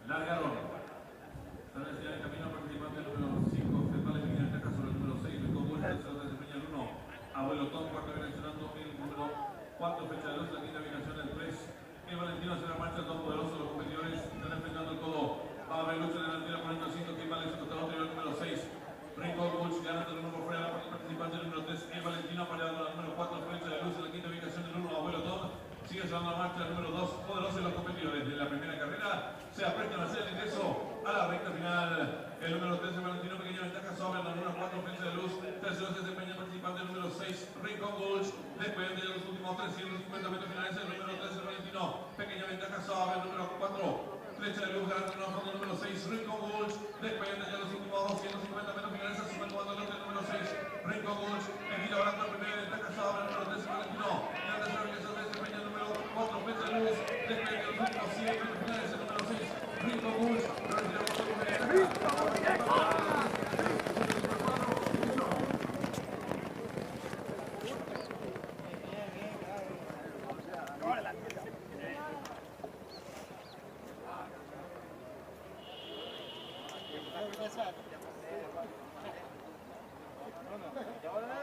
Largaron. Sale hacia el camino participante número 5, Cepal en este caso el número 6, el Congo, el tercero desempeña el 1. Abuelo Tom, cuarto mencionando el número 4, fecha de luz, la quinta ubicación del 3. El Valentino hacia la marcha, Tom Poderoso, los competidores están enfrentando el codo. Va a haber lucha en la delantera poniendo 5, que vale su otro el número 6. Rico Bulls ganando el número fuera, la participante número 3, el Valentino apareado la número 4, fecha de luz, en la quinta ubicación del 1, Abuelo Tom. Sigue llevando la marcha el número 2, Poderoso y los competidores de la primera carrera. Se apretan a hacer el ingreso a la recta final. El número 13, Valentino, pequeña ventaja sobre la número 4, fecha de luz. Tercero se desempeña el participante número 6, Rico Bulls. Después de los últimos 350 metros finales, el número 13, Valentino, pequeña ventaja sobre el número 4. Flecha de luz ganando el fondo número 6, Rico Bulls. Después de los últimos 250 metros finales, asume el comando el número 6, Rico Bulls. El giro hablando la primera ventaja sobre el número 13, Valentino. En la tercera ubicación se desempeña el número 4, Flecha de luz. Después de los últimos 100 metros finales, el número 6, Rico Bulls. Retiramos la primera ventaja. Ahora